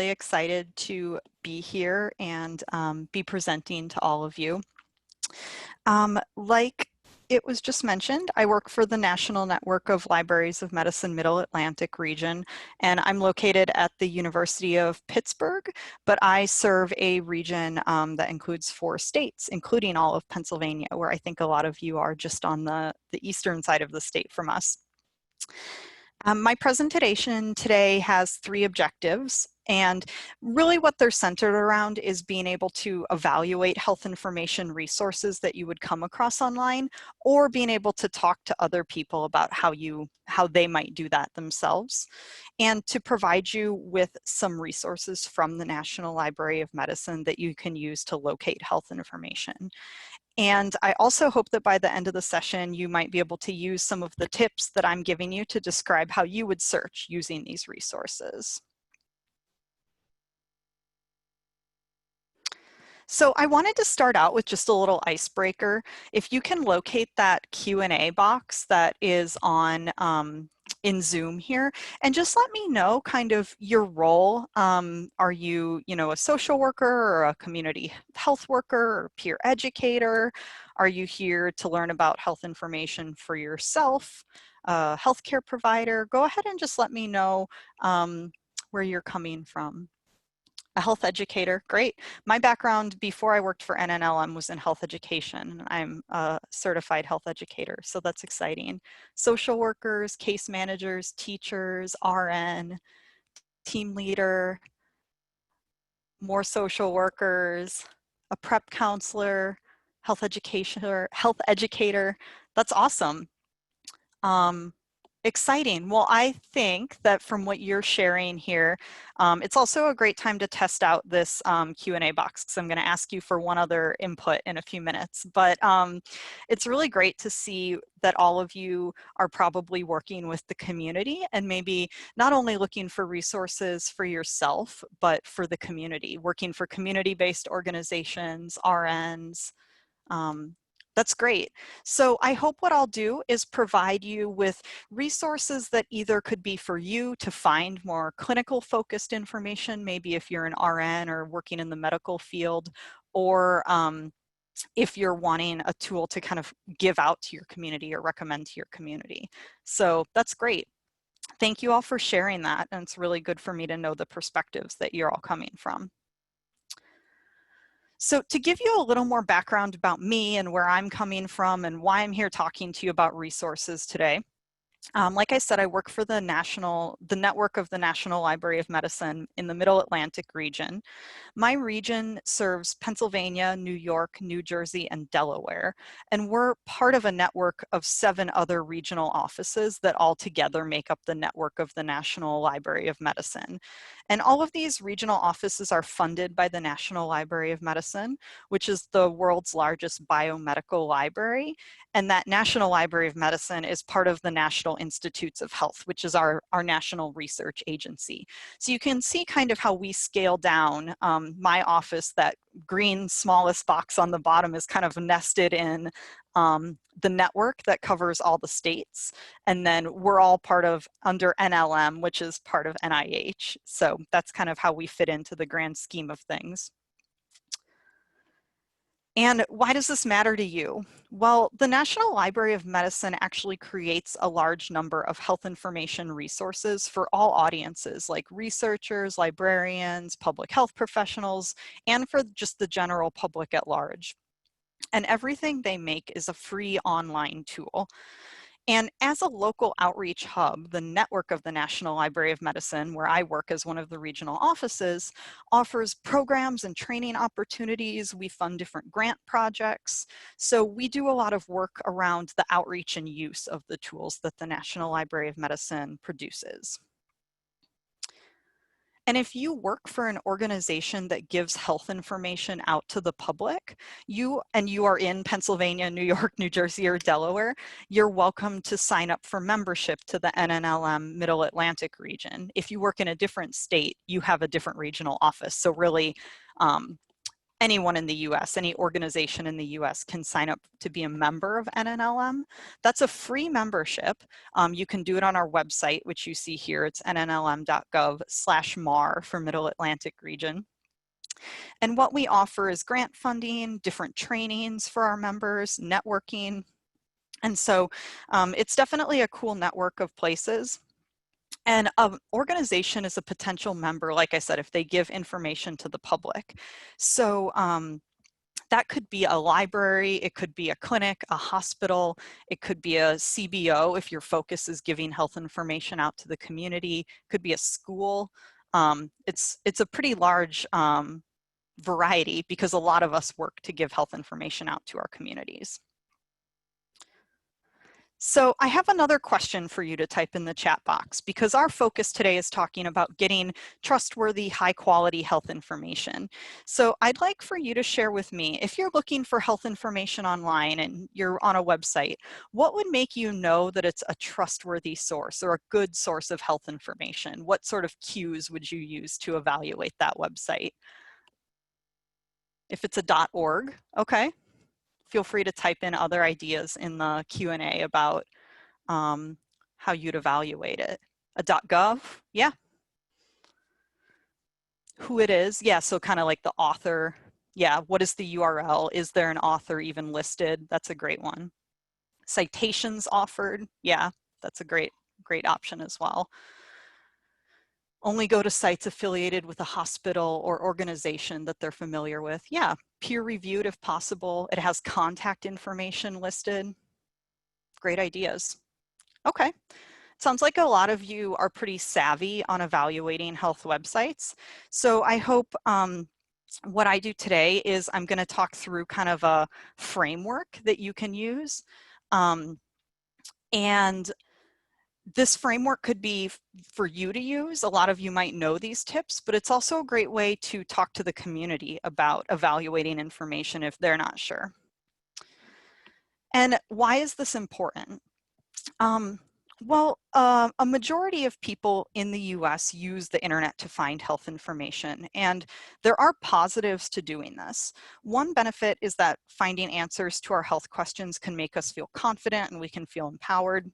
excited to be here and be presenting to all of you. Like it was just mentioned, I work for the National Network of Libraries of Medicine Middle Atlantic region, and I'm located at the University of Pittsburgh, but I serve a region that includes 4 states, including all of Pennsylvania, where I think a lot of you are just on the eastern side of the state from us. My presentation today has 3 objectives, and really what they're centered around is being able to evaluate health information resources that you would come across online, or being able to talk to other people about how they might do that themselves, and to provide you with some resources from the National Library of Medicine that you can use to locate health information. And I also hope that by the end of the session, you might be able to use some of the tips that I'm giving you to describe how you would search using these resources. So I wanted to start out with just a little icebreaker. If you can locate that Q&A box that is on in Zoom here, and just let me know kind of your role. Are you, a social worker or a community health worker or peer educator? Are you here to learn about health information for yourself, a healthcare provider? Go ahead and just let me know where you're coming from. A health educator, great. My background before I worked for Nnlm was in health education. I'm a certified health educator, so that's exciting. Social workers, case managers, teachers, RN, team leader, more social workers, a prep counselor, health educator. That's awesome. Exciting. Well, I think that from what you're sharing here, it's also a great time to test out this Q&A box, because I'm going to ask you for one other input in a few minutes. But it's really great to see that all of you are probably working with the community and maybe not only looking for resources for yourself, but for the community, working for community-based organizations, RNs. That's great. So I hope what I'll do is provide you with resources that either could be for you to find more clinical focused information, maybe if you're an RN or working in the medical field, or if you're wanting a tool to kind of give out to your community or recommend to your community. So that's great. Thank you all for sharing that. And it's really good for me to know the perspectives that you're all coming from. So to give you a little more background about me and where I'm coming from and why I'm here talking to you about resources today. Like I said, I work for the network of the National Library of Medicine in the Middle Atlantic region. My region serves Pennsylvania, New York, New Jersey, and Delaware, and we're part of a network of 7 other regional offices that all together make up the network of the National Library of Medicine. And all of these regional offices are funded by the National Library of Medicine, which is the world's largest biomedical library. And that National Library of Medicine is part of the National Institutes of Health, which is our national research agency. So you can see kind of how we scale down. My office, that green smallest box on the bottom, is kind of nested in the network that covers all the states. And then we're all part of under Nnlm, which is part of NIH. So that's kind of how we fit into the grand scheme of things. And why does this matter to you? Well, the National Library of Medicine actually creates a large number of health information resources for all audiences, like researchers, librarians, public health professionals, and for just the general public at large. And everything they make is a free online tool. And as a local outreach hub, the network of the National Library of Medicine, where I work as one of the regional offices, offers programs and training opportunities. We fund different grant projects. So we do a lot of work around the outreach and use of the tools that the National Library of Medicine produces. And if you work for an organization that gives health information out to the public, you are in Pennsylvania, New York, New Jersey, or Delaware, you're welcome to sign up for membership to the Nnlm Middle Atlantic region. If you work in a different state, you have a different regional office. So really, anyone in the US, any organization in the US can sign up to be a member of Nnlm. That's a free membership. You can do it on our website, which you see here. It's nnlm.gov/MAR for Middle Atlantic region. And what we offer is grant funding, different trainings for our members, networking. And so it's definitely a cool network of places. And an organization is a potential member, like I said, if they give information to the public. So that could be a library, it could be a clinic, a hospital, it could be a CBO if your focus is giving health information out to the community, it could be a school. It's a pretty large variety because a lot of us work to give health information out to our communities. So I have another question for you to type in the chat box, because our focus today is talking about getting trustworthy, high quality health information. So I'd like for you to share with me, if you're looking for health information online and you're on a website, what would make you know that it's a trustworthy source or a good source of health information? What sort of cues would you use to evaluate that website? If it's a .org, okay. Feel free to type in other ideas in the Q&A about how you'd evaluate it. A .gov, yeah. Who it is, yeah, so kind of like the author. Yeah, what is the URL? Is there an author even listed? That's a great one. Citations offered, yeah, that's a great option as well. Only go to sites affiliated with a hospital or organization that they're familiar with. Yeah, peer-reviewed if possible. It has contact information listed. Great ideas. Okay, sounds like a lot of you are pretty savvy on evaluating health websites. So I hope what I do today is I'm going to talk through kind of a framework that you can use. And this framework could be for you to use. A lot of you might know these tips, but it's also a great way to talk to the community about evaluating information if they're not sure. And why is this important? Well, a majority of people in the US use the internet to find health information, and there are positives to doing this. One benefit is that finding answers to our health questions can make us feel confident and we can feel empowered.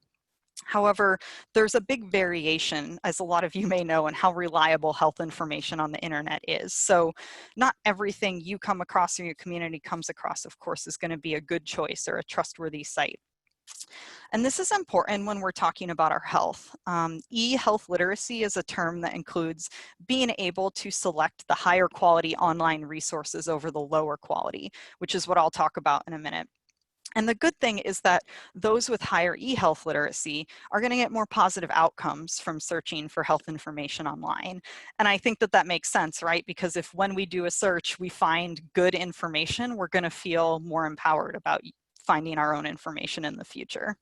However, there's a big variation, as a lot of you may know, in how reliable health information on the internet is. So not everything you come across or your community comes across, of course, is going to be a good choice or a trustworthy site. And this is important when we're talking about our health. E-health literacy is a term that includes being able to select the higher quality online resources over the lower quality, which is what I'll talk about in a minute. And the good thing is that those with higher e-health literacy are going to get more positive outcomes from searching for health information online. And I think that that makes sense, right? Because if when we do a search, we find good information, we're going to feel more empowered about finding our own information in the future.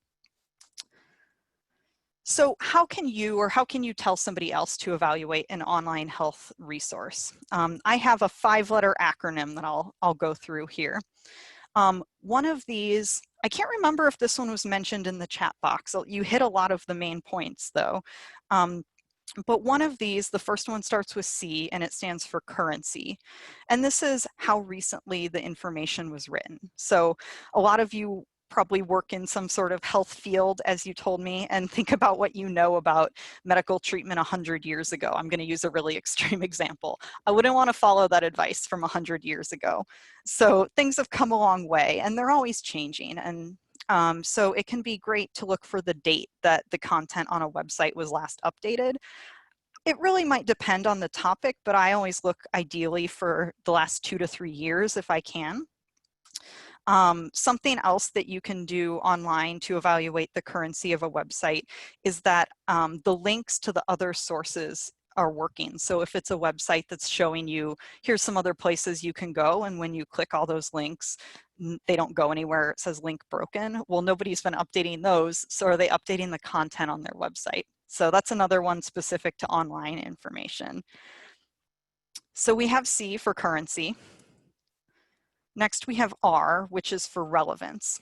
So how can you tell somebody else to evaluate an online health resource? I have a 5-letter acronym that I'll go through here. One of these, I can't remember if this one was mentioned in the chat box. You hit a lot of the main points though. But one of these, the first one starts with C and it stands for currency. And this is how recently the information was written. So a lot of you probably work in some sort of health field, as you told me, and think about what you know about medical treatment 100 years ago. I'm going to use a really extreme example. I wouldn't want to follow that advice from 100 years ago. So things have come a long way and they're always changing. And so it can be great to look for the date that the content on a website was last updated. It really might depend on the topic, but I always look ideally for the last 2 to 3 years if I can. Something else that you can do online to evaluate the currency of a website is that the links to the other sources are working. So if it's a website that's showing you, here's some other places you can go, and when you click all those links, they don't go anywhere, it says link broken. Well, nobody's been updating those, so are they updating the content on their website? So that's another one specific to online information. So we have C for currency. Next, we have R, which is for relevance.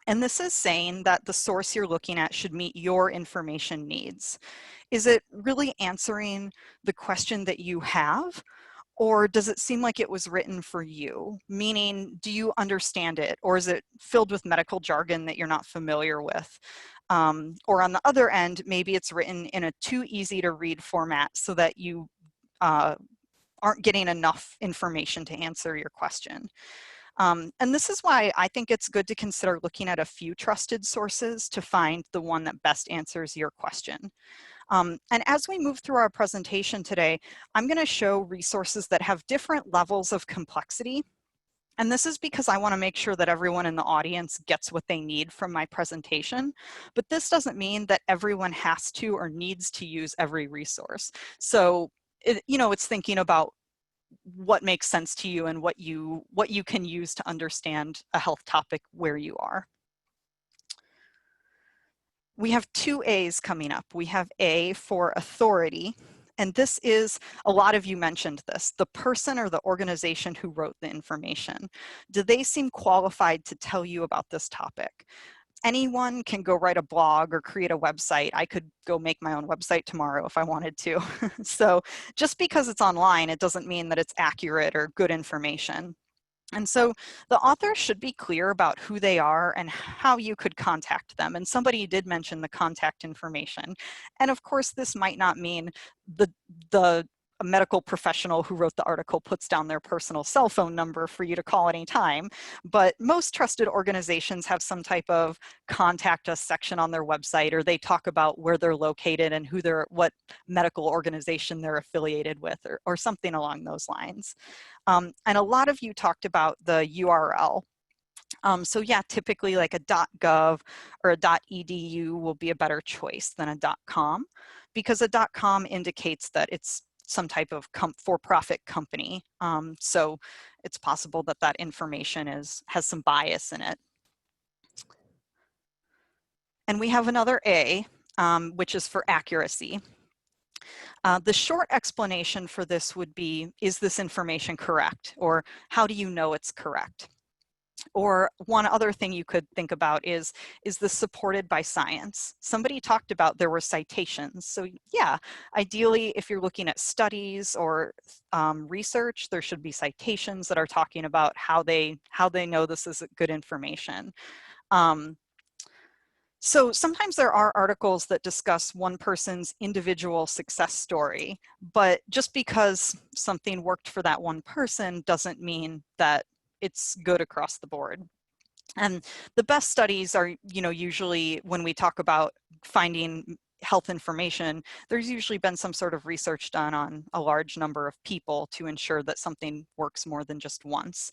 And this is saying that the source you're looking at should meet your information needs. Is it really answering the question that you have? Or does it seem like it was written for you? Meaning, do you understand it? Or is it filled with medical jargon that you're not familiar with? Or on the other end, maybe it's written in a too easy to read format so that you aren't getting enough information to answer your question. And this is why I think it's good to consider looking at a few trusted sources to find the one that best answers your question. And as we move through our presentation today, I'm going to show resources that have different levels of complexity. And this is because I want to make sure that everyone in the audience gets what they need from my presentation. But this doesn't mean that everyone has to or needs to use every resource. So, it's thinking about what makes sense to you and what you can use to understand a health topic where you are. We have two A's coming up. We have A for authority, and this is, a lot of you mentioned this, the person or the organization who wrote the information. Do they seem qualified to tell you about this topic? Anyone can go write a blog or create a website. I could go make my own website tomorrow if I wanted to. So just because it's online, it doesn't mean that it's accurate or good information. And so the author should be clear about who they are and how you could contact them. And somebody did mention the contact information. And of course, this might not mean the a medical professional who wrote the article puts down their personal cell phone number for you to call anytime. But most trusted organizations have some type of contact us section on their website, or they talk about where they're located and what medical organization they're affiliated with, or something along those lines. And a lot of you talked about the URL. So yeah, typically like a .gov or a .edu will be a better choice than a .com, because a .com indicates that it's some type of for-profit company. So it's possible that that information has some bias in it. And we have another A, which is for accuracy. The short explanation for this would be, is this information correct? Or how do you know it's correct? Or one other thing you could think about is this supported by science? Somebody talked about there were citations. So yeah, ideally, if you're looking at studies or research, there should be citations that are talking about how they know this is good information. So sometimes there are articles that discuss one person's individual success story, but just because something worked for that one person doesn't mean that it's good across the board. And the best studies are, usually when we talk about finding health information, there's usually been some sort of research done on a large number of people to ensure that something works more than just once.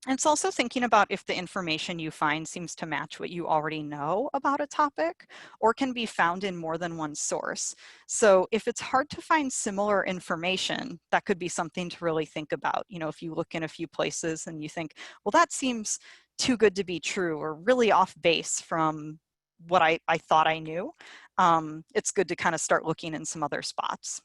And it's also thinking about if the information you find seems to match what you already know about a topic or can be found in more than one source. So if it's hard to find similar information, that could be something to really think about. If you look in a few places and you think, well, that seems too good to be true or really off base from what I thought I knew, it's good to kind of start looking in some other spots.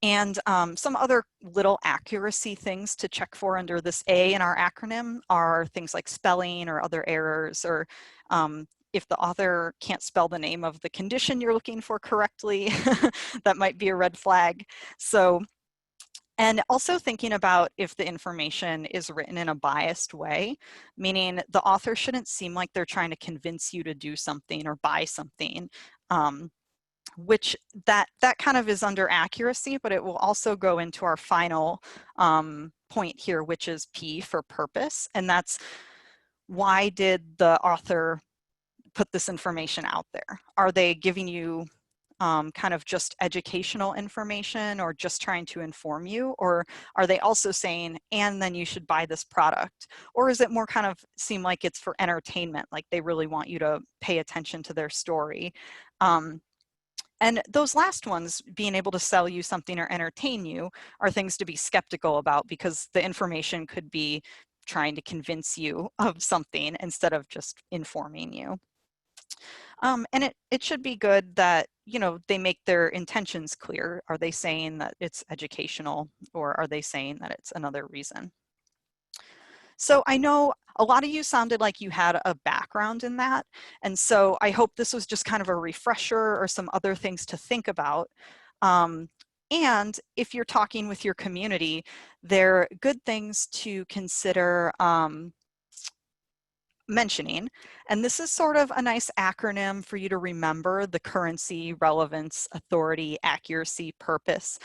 And some other little accuracy things to check for under this A in our acronym are things like spelling or other errors, or if the author can't spell the name of the condition you're looking for correctly, that might be a red flag. So, and also thinking about if the information is written in a biased way, meaning the author shouldn't seem like they're trying to convince you to do something or buy something. Which that kind of is under accuracy, but it will also go into our final point here, which is P for purpose. And that's, why did the author put this information out there? Are they giving you kind of just educational information or just trying to inform you? Or are they also saying, and then you should buy this product? Or is it more kind of seem like it's for entertainment, like they really want you to pay attention to their story? And those last ones, being able to sell you something or entertain you, are things to be skeptical about, because the information could be trying to convince you of something instead of just informing you. And it should be good that, they make their intentions clear. Are they saying that it's educational, or are they saying that it's another reason? So I know a lot of you sounded like you had a background in that. And so I hope this was just kind of a refresher or some other things to think about. And if you're talking with your community, they're good things to consider mentioning. And this is sort of a nice acronym for you to remember: the currency, relevance, authority, accuracy, purpose.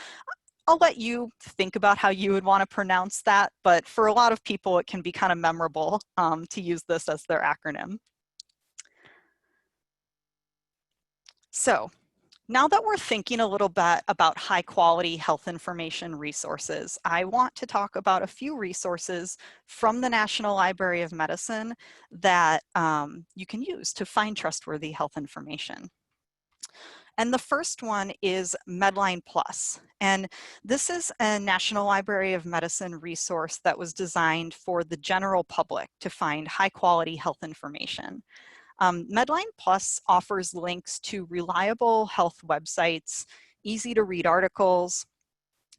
I'll let you think about how you would want to pronounce that, but for a lot of people, it can be kind of memorable to use this as their acronym. So now that we're thinking a little bit about high quality health information resources, I want to talk about a few resources from the National Library of Medicine that you can use to find trustworthy health information. And the first one is Medlineplus. And this is a National Library of Medicine resource that was designed for the general public to find high quality health information. Medlineplus offers links to reliable health websites, easy to read articles,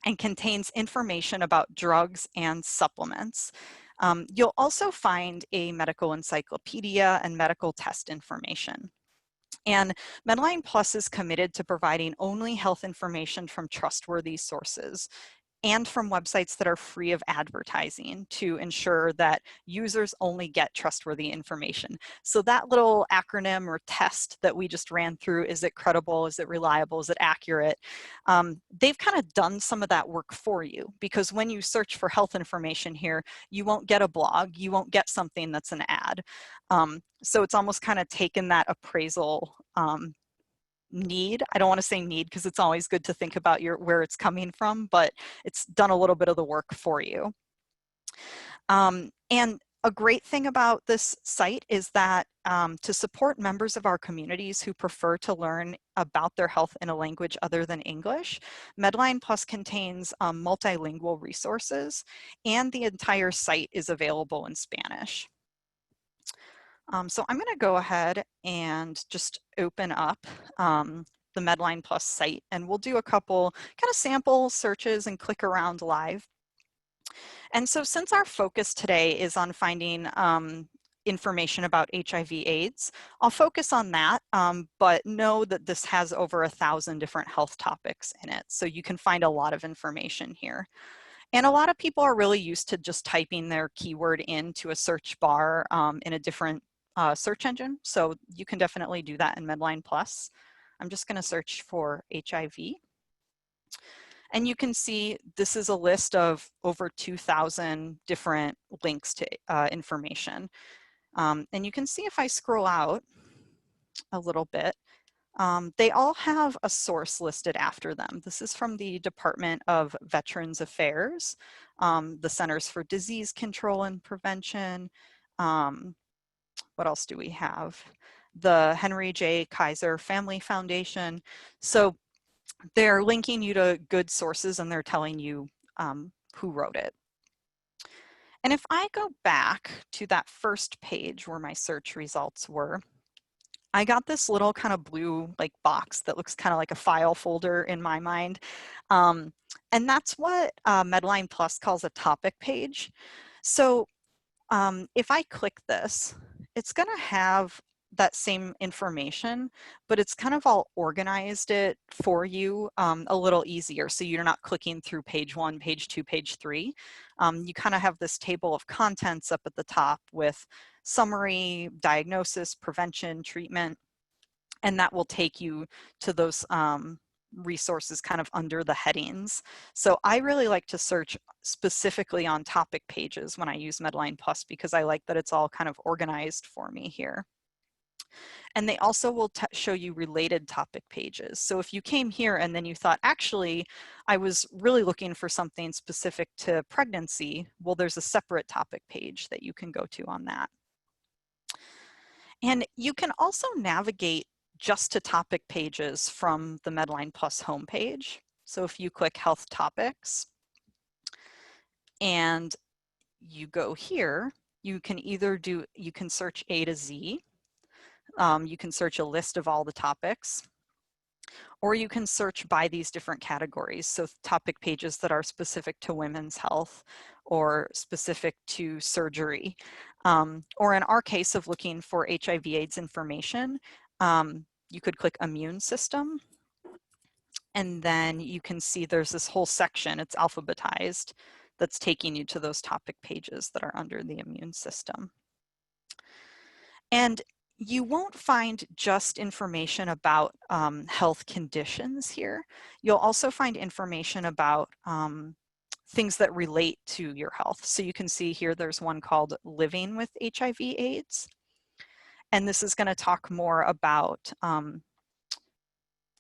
and contains information about drugs and supplements. You'll also find a medical encyclopedia and medical test information. And Medlineplus is committed to providing only health information from trustworthy sources and from websites that are free of advertising to ensure that users only get trustworthy information. So that little acronym or test that we just ran through, is it credible, is it reliable, is it accurate? They've kind of done some of that work for you, because when you search for health information here, you won't get a blog, you won't get something that's an ad. So it's almost kind of taken that appraisal need. I don't want to say need, because it's always good to think about where it's coming from, but it's done a little bit of the work for you. And a great thing about this site is that to support members of our communities who prefer to learn about their health in a language other than English, Medlineplus contains multilingual resources, and the entire site is available in Spanish. So I'm going to go ahead and just open up the Medlineplus site, and we'll do a couple kind of sample searches and click around live. And so since our focus today is on finding information about HIV AIDS, I'll focus on that, but know that this has over 1,000 different health topics in it. So you can find a lot of information here. And a lot of people are really used to just typing their keyword into a search bar in a different search engine. So you can definitely do that in Medlineplus. I'm just going to search for HIV. And you can see this is a list of over 2,000 different links to information. And you can see if I scroll out a little bit, they all have a source listed after them. This is from the Department of Veterans Affairs, the Centers for Disease Control and Prevention. What else do we have? The Henry J. Kaiser Family Foundation. So they're linking you to good sources, and they're telling you who wrote it. And if I go back to that first page where my search results were, I got this little kind of blue like box that looks kind of like a file folder in my mind. And that's what Medlineplus calls a topic page. So if I click this, it's going to have that same information, but it's kind of all organized it for you a little easier. So you're not clicking through page 1, page 2, page 3. You kind of have this table of contents up at the top with summary, diagnosis, prevention, treatment, and that will take you to those resources kind of under the headings. So I really like to search specifically on topic pages when I use Medlineplus, because I like that it's all kind of organized for me here. And they also will show you related topic pages. So if you came here and then you thought, actually, I was really looking for something specific to pregnancy, well, there's a separate topic page that you can go to on that. And you can also navigate just to topic pages from the Medlineplus homepage. So if you click Health Topics and you go here, you can either you can search A to Z, you can search a list of all the topics, or you can search by these different categories. So topic pages that are specific to women's health or specific to surgery. Or in our case of looking for HIV AIDS information, you could click immune system. And then you can see there's this whole section, it's alphabetized, that's taking you to those topic pages that are under the immune system. And you won't find just information about health conditions here. You'll also find information about things that relate to your health. So you can see here there's one called Living with HIV AIDS. And this is going to talk more about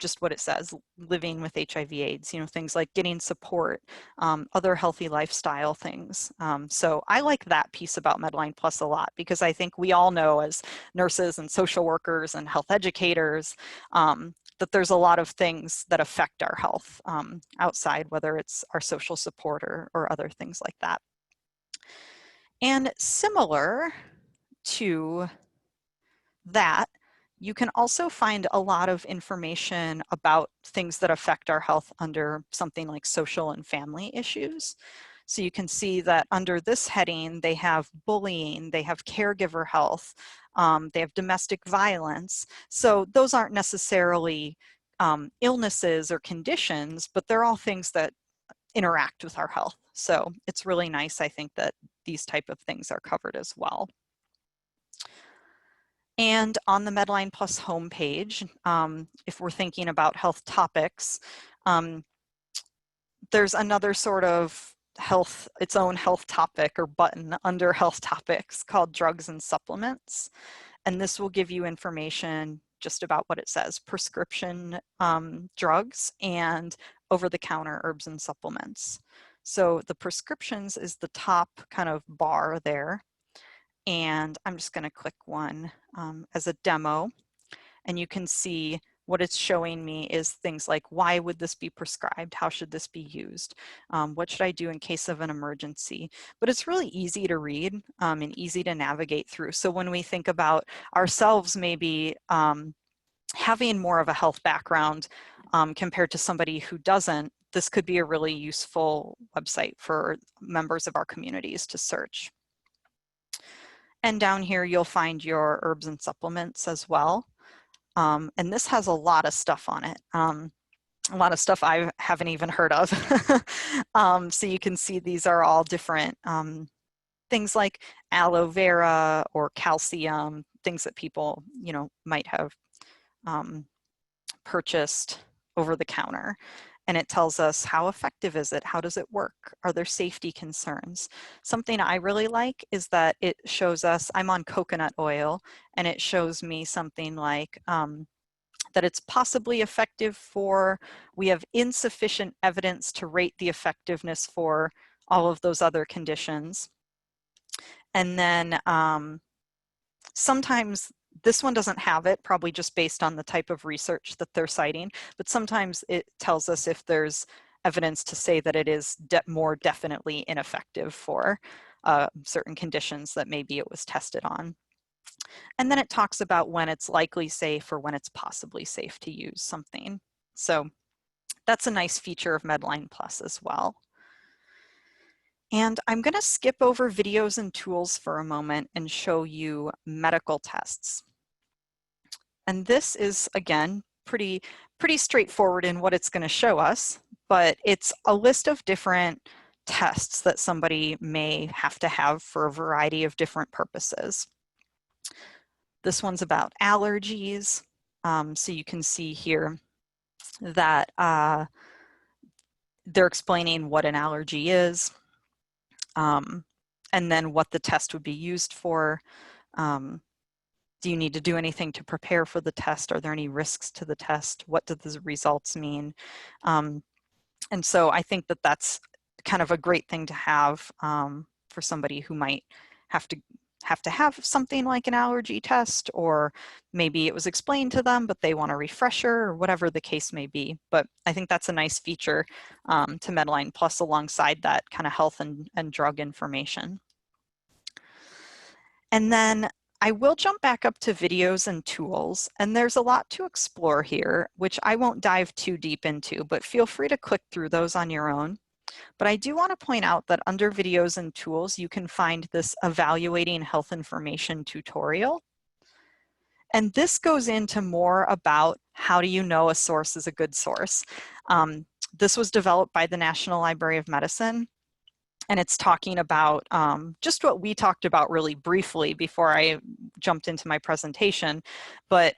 just what it says, living with HIV AIDS, you know, things like getting support, other healthy lifestyle things. So I like that piece about Medlineplus a lot, because I think we all know as nurses and social workers and health educators that there's a lot of things that affect our health outside, whether it's our social support or other things like that. And similar to that, you can also find a lot of information about things that affect our health under something like social and family issues. So you can see that under this heading, they have bullying, they have caregiver health, they have domestic violence. So those aren't necessarily illnesses or conditions, but they're all things that interact with our health. So it's really nice, I think, that these type of things are covered as well. And on the Medlineplus homepage, if we're thinking about health topics, there's another sort of its own health topic or button under health topics called drugs and supplements. And this will give you information just about what it says, prescription drugs and over-the-counter herbs and supplements. So the prescriptions is the top kind of bar there. And I'm just going to click one as a demo, and you can see what it's showing me is things like, why would this be prescribed? How should this be used? What should I do in case of an emergency? But it's really easy to read and easy to navigate through. So when we think about ourselves maybe having more of a health background compared to somebody who doesn't, this could be a really useful website for members of our communities to search. And down here, you'll find your herbs and supplements as well. And this has a lot of stuff on it. A lot of stuff I haven't even heard of. So you can see these are all different things like aloe vera or calcium, things that people, you know, might have purchased over the counter. And it tells us how effective is it? How does it work? Are there safety concerns? Something I really like is that it shows us, I'm on coconut oil, and it shows me something like that it's possibly effective for, we have insufficient evidence to rate the effectiveness for all of those other conditions. And then sometimes this one doesn't have it, probably just based on the type of research that they're citing, but sometimes it tells us if there's evidence to say that it is more definitely ineffective for certain conditions that maybe it was tested on. And then it talks about when it's likely safe or when it's possibly safe to use something. So that's a nice feature of Medlineplus as well. And I'm going to skip over videos and tools for a moment and show you medical tests. And this is, again, pretty straightforward in what it's going to show us, but it's a list of different tests that somebody may have to have for a variety of different purposes. This one's about allergies. So you can see here that they're explaining what an allergy is, and then what the test would be used for. Do you need to do anything to prepare for the test? Are there any risks to the test? What do the results mean? And so I think that that's kind of a great thing to have for somebody who might have to have something like an allergy test, or maybe it was explained to them, but they want a refresher, or whatever the case may be. But I think that's a nice feature to Medlineplus alongside that kind of health and drug information. And then I will jump back up to videos and tools, and there's a lot to explore here, which I won't dive too deep into, but feel free to click through those on your own. But I do want to point out that under videos and tools, you can find this evaluating health information tutorial. And this goes into more about how do you know a source is a good source. This was developed by the National Library of Medicine, and it's talking about just what we talked about really briefly before I jumped into my presentation, but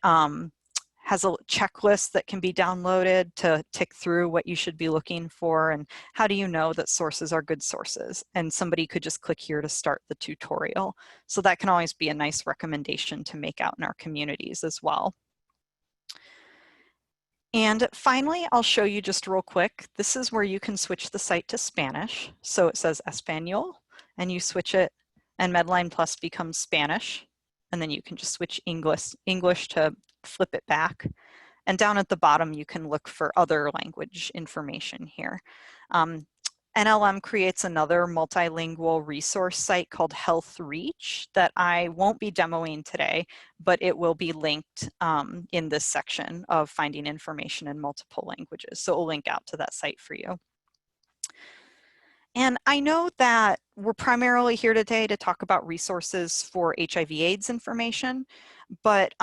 has a checklist that can be downloaded to tick through what you should be looking for and how do you know that sources are good sources. And somebody could just click here to start the tutorial. So that can always be a nice recommendation to make out in our communities as well. And finally, I'll show you just real quick. This is where you can switch the site to Spanish. So it says Español, and you switch it, and Medlineplus becomes Spanish. And then you can just switch English to flip it back. And down at the bottom, you can look for other language information here. Nnlm creates another multilingual resource site called Health Reach that I won't be demoing today, but it will be linked in this section of finding information in multiple languages. So we'll link out to that site for you. And I know that we're primarily here today to talk about resources for HIV/AIDS information, but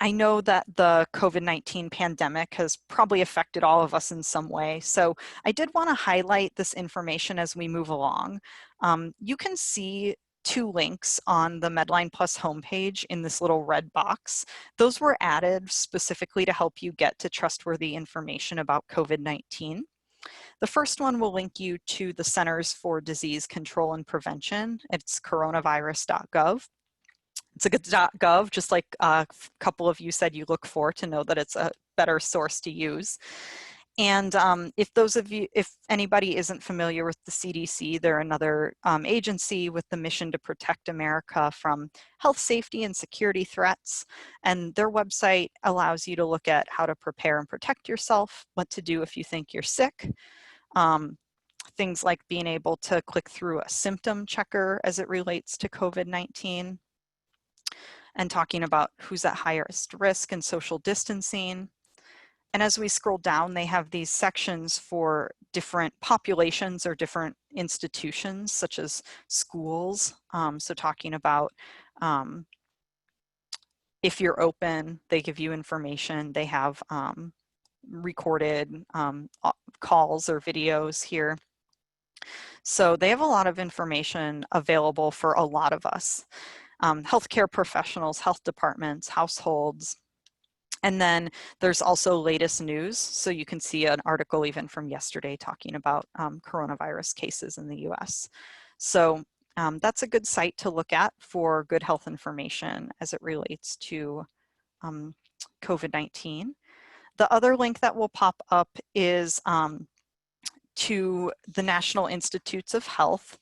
I know that the COVID-19 pandemic has probably affected all of us in some way. So I did want to highlight this information as we move along. You can see 2 links on the Medlineplus homepage in this little red box. Those were added specifically to help you get to trustworthy information about COVID-19. The first one will link you to the Centers for Disease Control and Prevention. It's coronavirus.gov. It's a good .gov, just like a couple of you said you look for to know that it's a better source to use. And if anybody isn't familiar with the CDC, they're another agency with the mission to protect America from health, safety, and security threats. And their website allows you to look at how to prepare and protect yourself, what to do if you think you're sick, things like being able to click through a symptom checker as it relates to COVID-19, and talking about who's at highest risk and social distancing. And as we scroll down, they have these sections for different populations or different institutions, such as schools. So talking about if you're open, they give you information. They have recorded calls or videos here. So they have a lot of information available for a lot of us. Healthcare professionals, health departments, households. And then there's also latest news. So you can see an article even from yesterday talking about coronavirus cases in the US. So that's a good site to look at for good health information as it relates to COVID-19. The other link that will pop up is to the National Institutes of Health.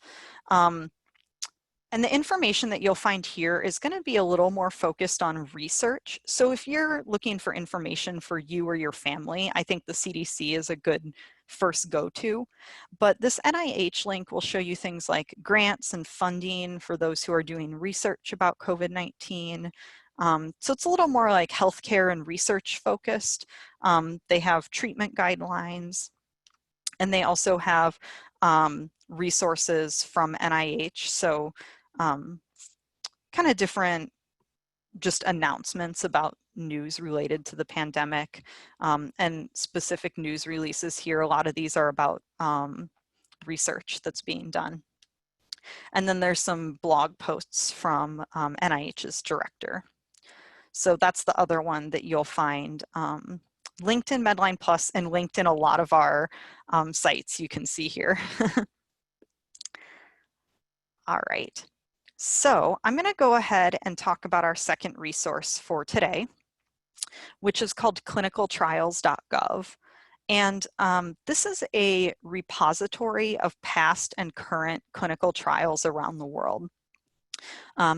And the information that you'll find here is going to be a little more focused on research. So if you're looking for information for you or your family, I think the CDC is a good first go-to. But this NIH link will show you things like grants and funding for those who are doing research about COVID-19. So it's a little more like healthcare and research focused. They have treatment guidelines, and they also have resources from NIH. So kind of different just announcements about news related to the pandemic and specific news releases here. A lot of these are about research that's being done. And then there's some blog posts from NIH's director. So that's the other one that you'll find linked in Medlineplus and linked in a lot of our sites you can see here. All right. So I'm going to go ahead and talk about our second resource for today, which is called Clinicaltrials.gov. And this is a repository of past and current clinical trials around the world.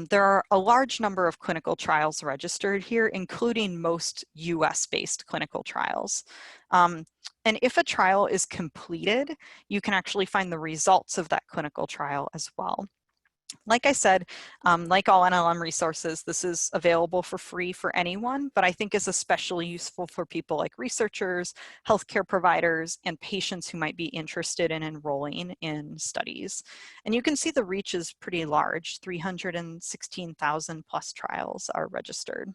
There are a large number of clinical trials registered here, including most US-based clinical trials. And if a trial is completed, you can actually find the results of that clinical trial as well. Like I said, like all Nnlm resources, this is available for free for anyone, but I think is especially useful for people like researchers, healthcare providers, and patients who might be interested in enrolling in studies. And you can see the reach is pretty large. 316,000 plus trials are registered.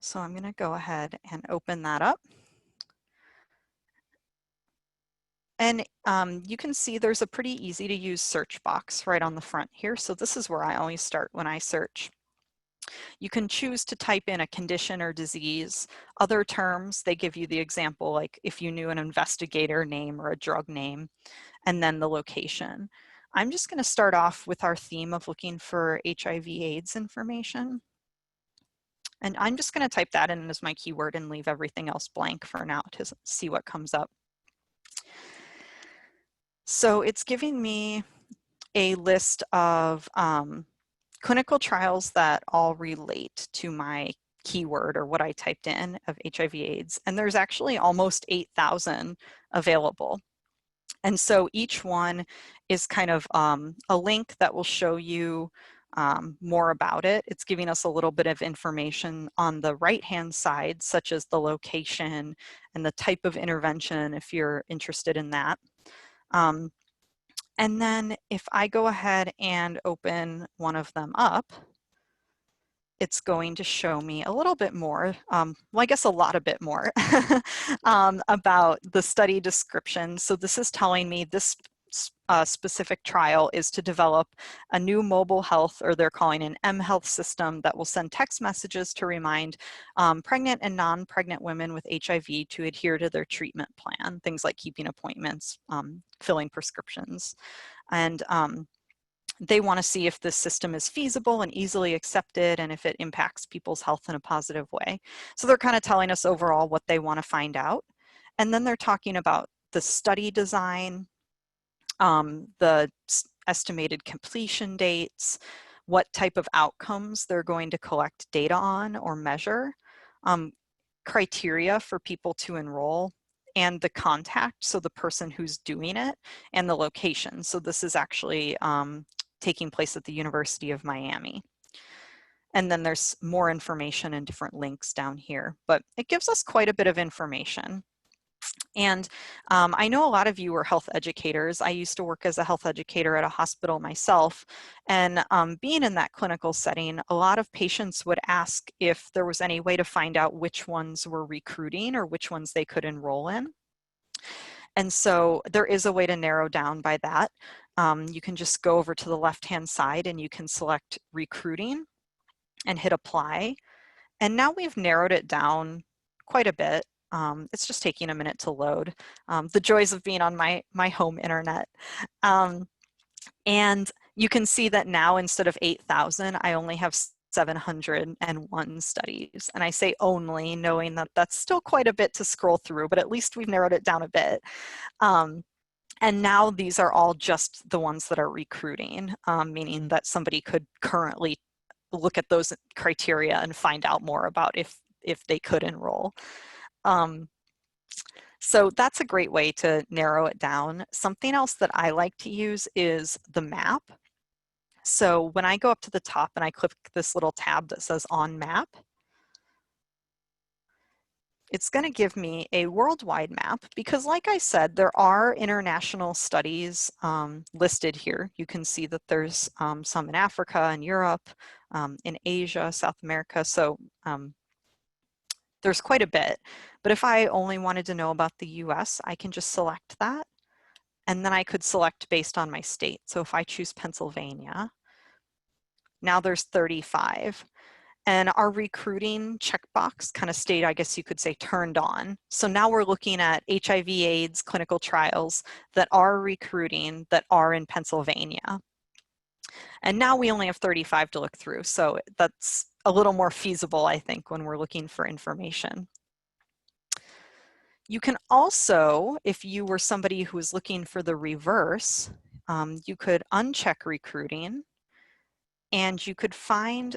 So I'm going to go ahead and open that up. And you can see there's a pretty easy to use search box right on the front here. So this is where I always start when I search. You can choose to type in a condition or disease. Other terms, they give you the example, like if you knew an investigator name or a drug name, and then the location. I'm just going to start off with our theme of looking for HIV AIDS information. And I'm just going to type that in as my keyword and leave everything else blank for now to see what comes up. So it's giving me a list of clinical trials that all relate to my keyword or what I typed in of HIV AIDS. And there's actually almost 8,000 available. And so each one is kind of a link that will show you more about it. It's giving us a little bit of information on the right-hand side, such as the location and the type of intervention if you're interested in that. And then if I go ahead and open one of them up, it's going to show me a little bit more, well, I guess a lot a bit more about the study description. So this is telling me this specific trial is to develop a new mobile health, or they're calling an mHealth system, that will send text messages to remind pregnant and non-pregnant women with HIV to adhere to their treatment plan, things like keeping appointments, filling prescriptions. And they want to see if this system is feasible and easily accepted and if it impacts people's health in a positive way. So they're kind of telling us overall what they want to find out. And then they're talking about the study design, the estimated completion dates, what type of outcomes they're going to collect data on or measure, criteria for people to enroll, and the contact, so the person who's doing it, and the location. So this is actually taking place at the University of Miami. And then there's more information and different links down here, but it gives us quite a bit of information. And I know a lot of you are health educators. I used to work as a health educator at a hospital myself. And being in that clinical setting, a lot of patients would ask if there was any way to find out which ones were recruiting or which ones they could enroll in. And so there is a way to narrow down by that. You can just go over to the left-hand side and you can select recruiting and hit apply. And now we've narrowed it down quite a bit. It's just taking a minute to load. The joys of being on my home internet. And you can see that now instead of 8,000, I only have 701 studies. And I say only, knowing that that's still quite a bit to scroll through, but at least we've narrowed it down a bit. And now these are all just the ones that are recruiting, meaning that somebody could currently look at those criteria and find out more about if they could enroll. So that's a great way to narrow it down. Something else that I like to use is the map. So when I go up to the top and I click this little tab that says on map, it's going to give me a worldwide map, because like I said, there are international studies listed here. You can see that there's some in Africa and Europe, in Asia, South America. So there's quite a bit. But if I only wanted to know about the US, I can just select that. And then I could select based on my state. So if I choose Pennsylvania, now there's 35. And our recruiting checkbox kind of stayed, I guess you could say, turned on. So now we're looking at HIV AIDS clinical trials that are recruiting, that are in Pennsylvania. And now we only have 35 to look through. So that's a little more feasible, I think, when we're looking for information. You can also, if you were somebody who was looking for the reverse, you could uncheck recruiting, and you could find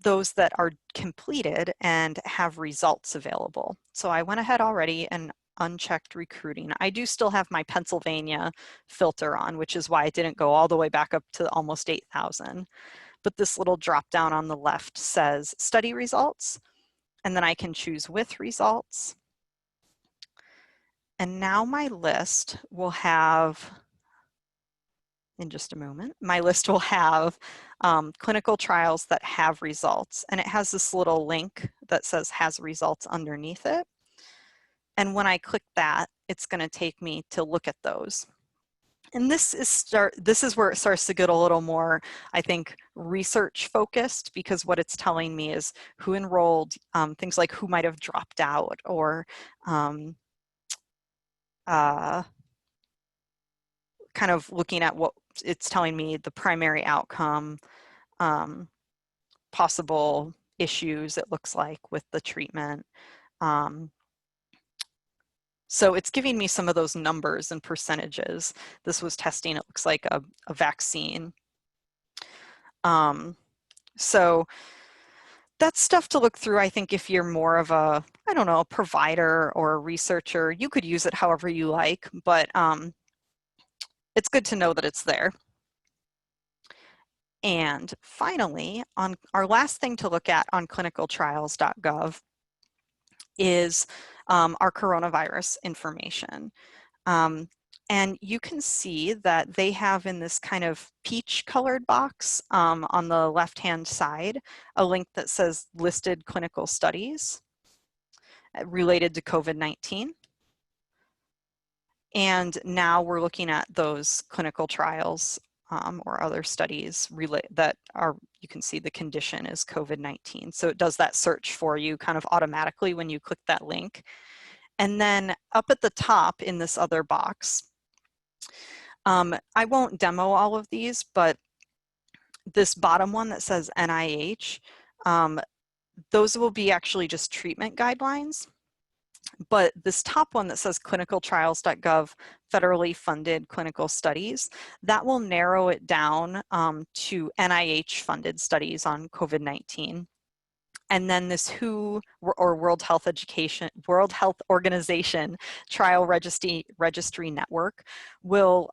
those that are completed and have results available. So I went ahead already and unchecked recruiting. I do still have my Pennsylvania filter on, which is why it didn't go all the way back up to almost 8,000. But this little drop down on the left says study results, and then I can choose with results. And now my list will have, in just a moment, my list will have clinical trials that have results. And it has this little link that says has results underneath it. And when I click that, it's going to take me to look at those. And this is where it starts to get a little more, I think, research focused, because what it's telling me is who enrolled, things like who might have dropped out, or kind of looking at what it's telling me the primary outcome, possible issues, it looks like, with the treatment. So it's giving me some of those numbers and percentages. This was testing, it looks like, a vaccine. So that's stuff to look through. I think if you're more of a, I don't know, a provider or a researcher, you could use it however you like, but it's good to know that it's there. And finally, on our last thing to look at on clinicaltrials.gov is our coronavirus information. And you can see that they have in this kind of peach colored box on the left-hand side, a link that says listed clinical studies related to COVID-19. And now we're looking at those clinical trials or other studies that are, you can see the condition is COVID-19. So it does that search for you kind of automatically when you click that link. And then up at the top in this other box, I won't demo all of these, but this bottom one that says NIH, those will be actually just treatment guidelines. But this top one that says clinicaltrials.gov, federally funded clinical studies, that will narrow it down to NIH funded studies on COVID-19. And then this WHO or World Health Organization trial registry network will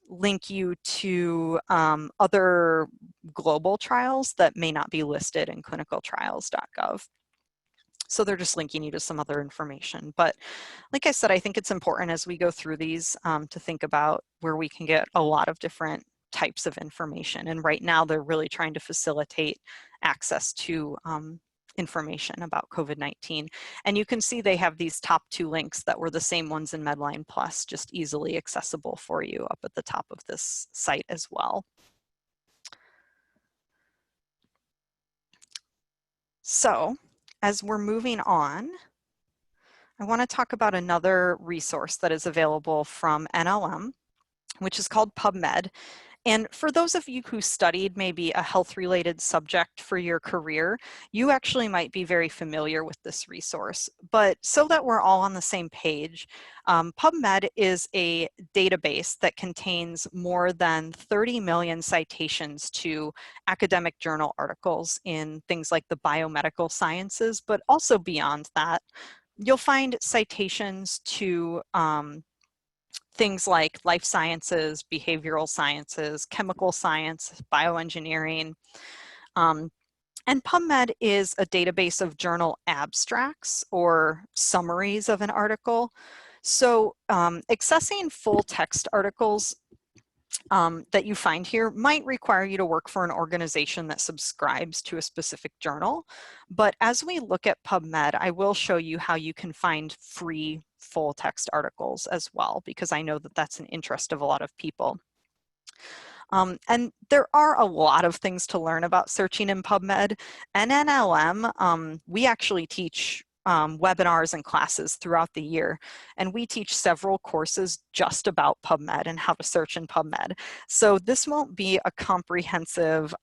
link you to other global trials that may not be listed in clinicaltrials.gov. So they're just linking you to some other information. But like I said, I think it's important as we go through these to think about where we can get a lot of different types of information. And right now they're really trying to facilitate access to information about COVID-19. And you can see they have these top two links that were the same ones in Medlineplus, just easily accessible for you up at the top of this site as well. So as we're moving on, I want to talk about another resource that is available from Nnlm, which is called Pubmed. And for those of you who studied maybe a health-related subject for your career, you actually might be very familiar with this resource. But so that we're all on the same page, Pubmed is a database that contains more than 30 million citations to academic journal articles in things like the biomedical sciences, but also beyond that. You'll find citations to things like life sciences, behavioral sciences, chemical science, bioengineering. And Pubmed is a database of journal abstracts or summaries of an article. So accessing full text articles that you find here might require you to work for an organization that subscribes to a specific journal. But as we look at Pubmed, I will show you how you can find free full text articles as well, because I know that that's an interest of a lot of people. And there are a lot of things to learn about searching in Pubmed. And Nnlm, we actually teach webinars and classes throughout the year. And we teach several courses just about Pubmed and how to search in Pubmed. So this won't be a comprehensive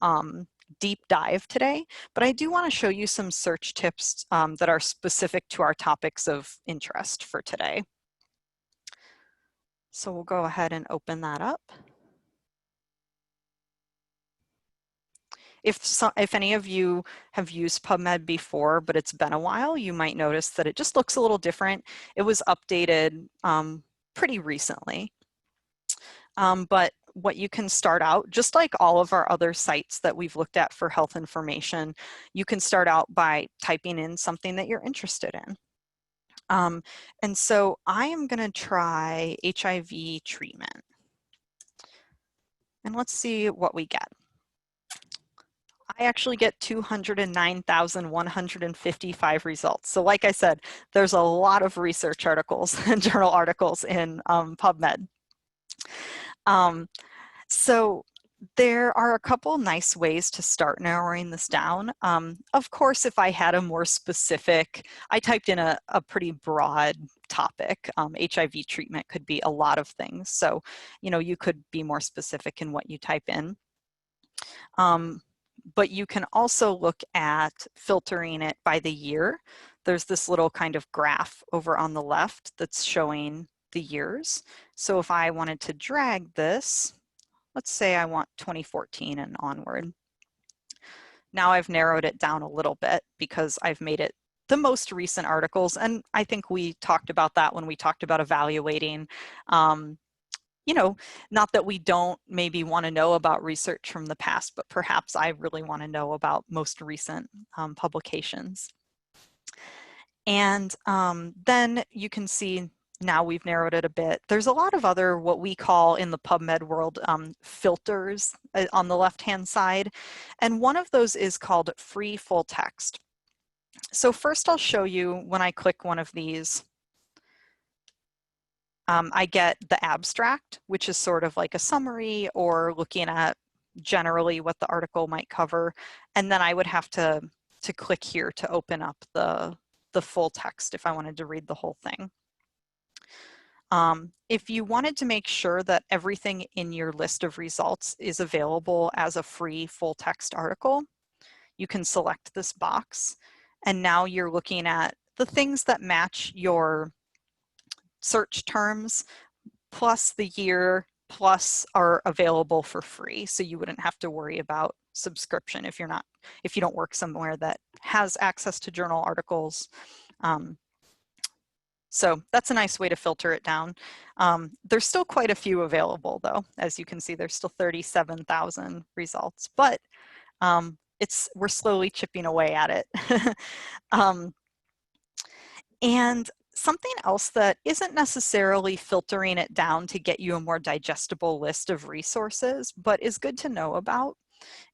deep dive today, but I do want to show you some search tips that are specific to our topics of interest for today. So we'll go ahead and open that up. if any of you have used PubMed before, but it's been a while, you might notice that it just looks a little different. It was updated pretty recently. But what you can start out, just like all of our other sites that we've looked at for health information, you can start out by typing in something that you're interested in. And so I am going to try HIV treatment. And let's see what we get. I actually get 209,155 results. So like I said, there's a lot of research articles and journal articles in PubMed. So there are a couple nice ways to start narrowing this down. Of course, if I had a more specific, I typed in a pretty broad topic. HIV treatment could be a lot of things. So, you know, you could be more specific in what you type in. But you can also look at filtering it by the year. There's this little kind of graph over on the left that's showing the years. So if I wanted to drag this, let's say I want 2014 and onward. Now I've narrowed it down a little bit because I've made it the most recent articles. And I think we talked about that when we talked about evaluating, you know, not that we don't maybe want to know about research from the past, but perhaps I really want to know about most recent publications. And then you can see now we've narrowed it a bit. There's a lot of other what we call in the PubMed world filters on the left-hand side. And one of those is called free full text. So first I'll show you when I click one of these, I get the abstract, which is sort of like a summary or looking at generally what the article might cover. And then I would have to click here to open up the full text if I wanted to read the whole thing. If you wanted to make sure that everything in your list of results is available as a free full text article, you can select this box. And now you're looking at the things that match your search terms plus the year plus are available for free. So you wouldn't have to worry about subscription if you don't work somewhere that has access to journal articles. So that's a nice way to filter it down. There's still quite a few available though. As you can see, there's still 37,000 results, but we're slowly chipping away at it. And something else that isn't necessarily filtering it down to get you a more digestible list of resources, but is good to know about,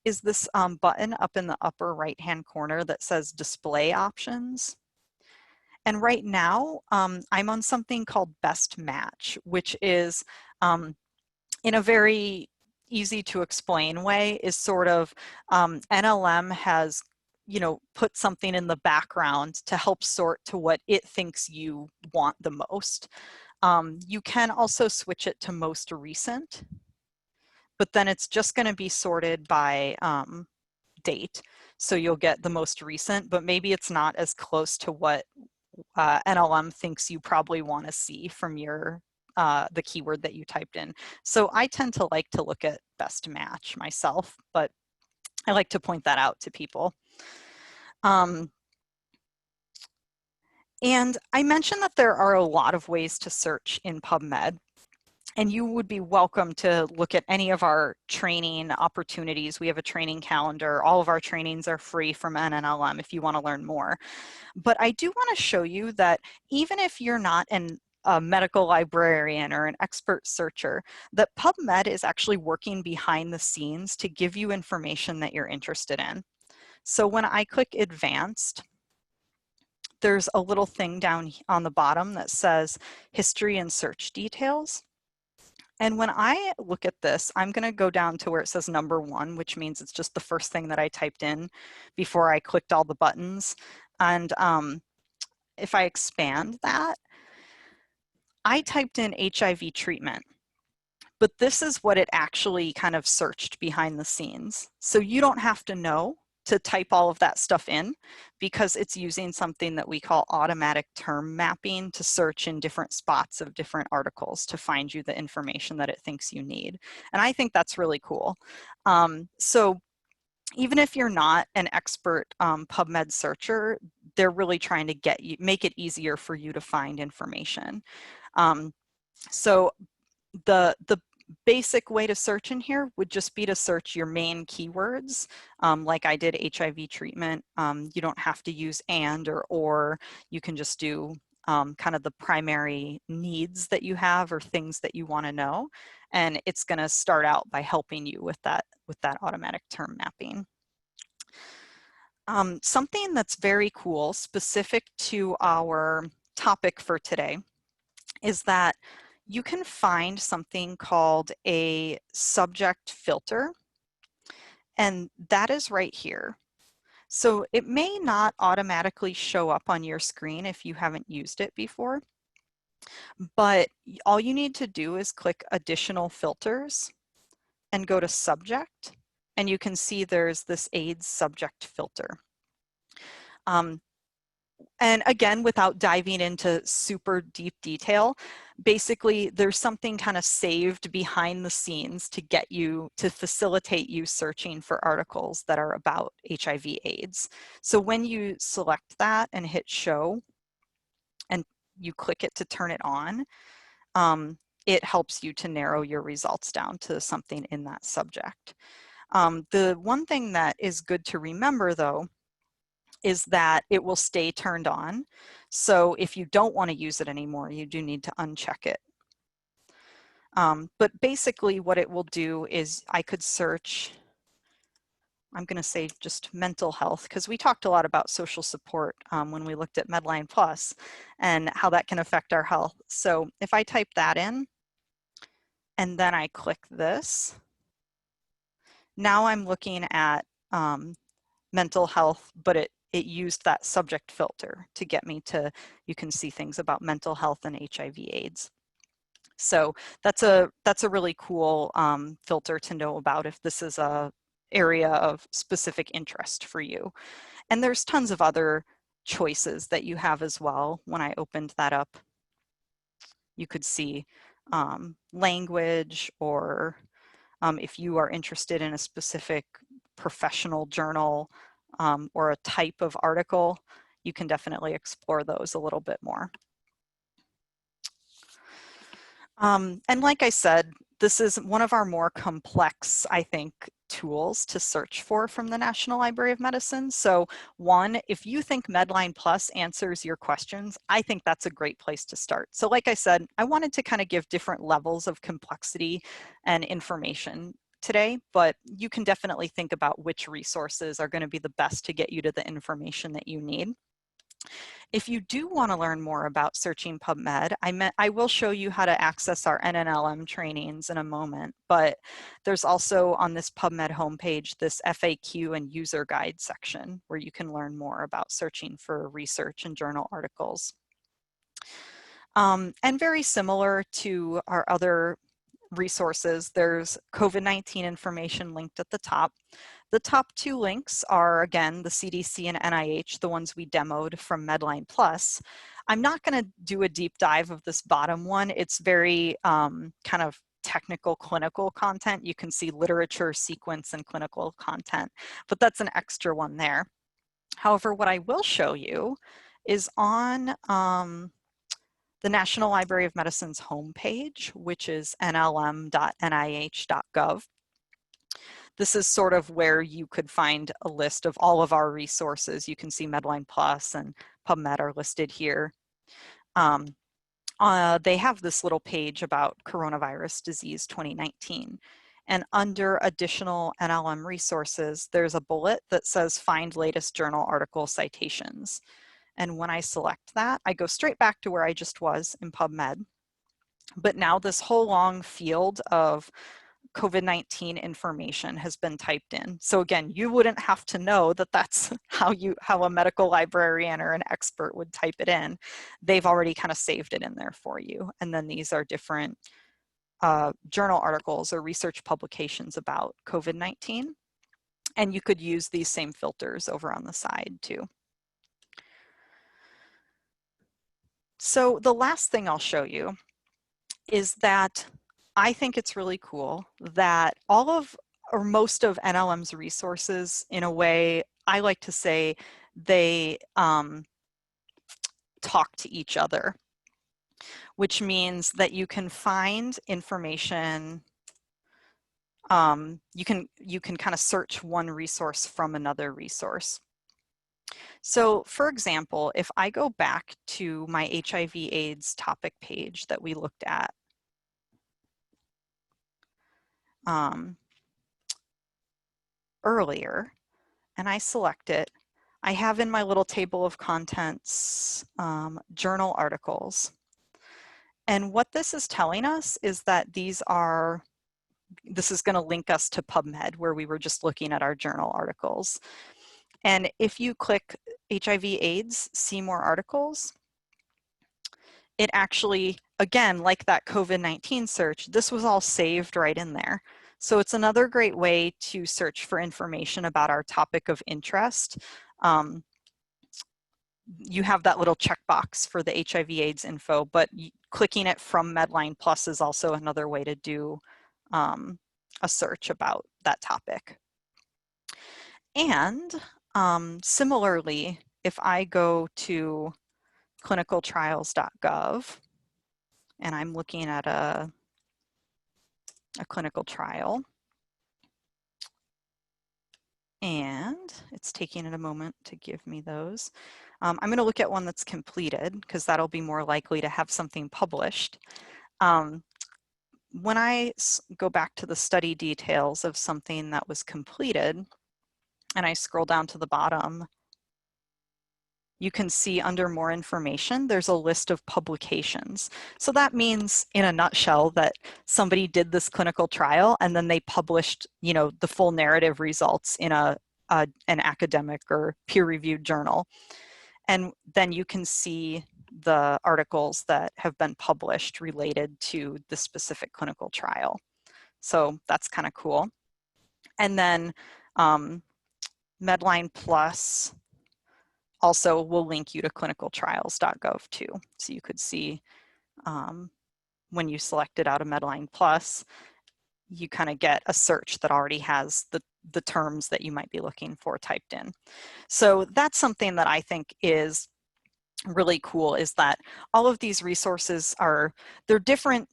is this button up in the upper right-hand corner that says Display Options. And right now, I'm on something called Best Match, which is, in a very easy to explain way, is sort of Nnlm has put something in the background to help sort to what it thinks you want the most. You can also switch it to most recent, but then it's just going to be sorted by date. So you'll get the most recent, but maybe it's not as close to what Nnlm thinks you probably want to see from your the keyword that you typed in. So I tend to like to look at best match myself, but I like to point that out to people. And I mentioned that there are a lot of ways to search in PubMed, and you would be welcome to look at any of our training opportunities. We have a training calendar. All of our trainings are free from Nnlm if you want to learn more. But I do want to show you that even if you're not a medical librarian or an expert searcher, that PubMed is actually working behind the scenes to give you information that you're interested in. So when I click Advanced, there's a little thing down on the bottom that says History and Search Details. And when I look at this, I'm going to go down to where it says number 1, which means it's just the first thing that I typed in before I clicked all the buttons. And if I expand that, I typed in HIV treatment, but this is what it actually kind of searched behind the scenes. So you don't have to know to type all of that stuff in because it's using something that we call automatic term mapping to search in different spots of different articles to find you the information that it thinks you need. And I think that's really cool. So even if you're not an expert PubMed searcher, they're really trying to make it easier for you to find information. So the basic way to search in here would just be to search your main keywords, like I did HIV treatment. You don't have to use and or. You can just do kind of the primary needs that you have or things that you want to know, and it's going to start out by helping you with that automatic term mapping. Something that's very cool, specific to our topic for today, is that you can find something called a subject filter, and that is right here. So it may not automatically show up on your screen if you haven't used it before, but all you need to do is click additional filters and go to subject, and you can see there's this AIDS subject filter. And again, without diving into super deep detail, basically there's something kind of saved behind the scenes to get you, to facilitate you searching for articles that are about HIV AIDS. So when you select that and hit show and you click it to turn it on, it helps you to narrow your results down to something in that subject. The one thing that is good to remember though is that it will stay turned on. So if you don't want to use it anymore, you do need to uncheck it. But basically what it will do is I could search, I'm going to say just mental health, because we talked a lot about social support when we looked at Medlineplus and how that can affect our health. So if I type that in and then I click this, now I'm looking at mental health, but it used that subject filter to get me to, you can see things about mental health and HIV AIDS. So that's a really cool filter to know about if this is a area of specific interest for you. And there's tons of other choices that you have as well. When I opened that up, you could see language, or if you are interested in a specific professional journal or a type of article, you can definitely explore those a little bit more. And like I said, this is one of our more complex, I think, tools to search for from the National Library of Medicine. So one, if you think Medlineplus answers your questions, I think that's a great place to start. So like I said, I wanted to kind of give different levels of complexity and information today, but you can definitely think about which resources are going to be the best to get you to the information that you need. If you do want to learn more about searching PubMed, I will show you how to access our Nnlm trainings in a moment, but there's also on this PubMed homepage this FAQ and user guide section where you can learn more about searching for research and journal articles. And very similar to our other resources, there's COVID-19 information linked at the top. The top two links are, again, the CDC and NIH, the ones we demoed from Medlineplus. I'm not going to do a deep dive of this bottom one. It's very kind of technical clinical content. You can see literature, sequence, and clinical content, but that's an extra one there. However, what I will show you is on the National Library of Medicine's homepage, which is nnlm.nih.gov. This is sort of where you could find a list of all of our resources. You can see Medlineplus and PubMed are listed here. They have this little page about coronavirus disease 2019. And under additional Nnlm resources, there's a bullet that says find latest journal article citations. And when I select that, I go straight back to where I just was in PubMed. But now this whole long field of COVID-19 information has been typed in. So again, you wouldn't have to know that that's how a medical librarian or an expert would type it in. They've already kind of saved it in there for you. And then these are different journal articles or research publications about COVID-19. And you could use these same filters over on the side too. So the last thing I'll show you is that I think it's really cool that all of or most of NLM's resources, in a way, I like to say they talk to each other, which means that you can find information. You can kind of search one resource from another resource. So for example, if I go back to my HIV/AIDS topic page that we looked at earlier, and I select it, I have in my little table of contents journal articles. And what this is telling us is that this is going to link us to Pubmed, where we were just looking at our journal articles. And if you click HIV/AIDS, see more articles, it actually, again, like that COVID-19 search, this was all saved right in there. So it's another great way to search for information about our topic of interest. You have that little checkbox for the HIV/AIDS info, but clicking it from Medlineplus is also another way to do a search about that topic. And similarly, if I go to Clinicaltrials.gov and I'm looking at a clinical trial, and it's taking it a moment to give me those. I'm going to look at one that's completed because that'll be more likely to have something published. When I go back to the study details of something that was completed and I scroll down to the bottom, you can see under more information, there's a list of publications. So that means, in a nutshell, that somebody did this clinical trial and then they published, the full narrative results in an academic or peer-reviewed journal. And then you can see the articles that have been published related to the specific clinical trial. So that's kind of cool. And then Medlineplus also will link you to clinicaltrials.gov too. So you could see when you select it out of Medlineplus, you kind of get a search that already has the terms that you might be looking for typed in. So that's something that I think is really cool, is that all of these resources they're different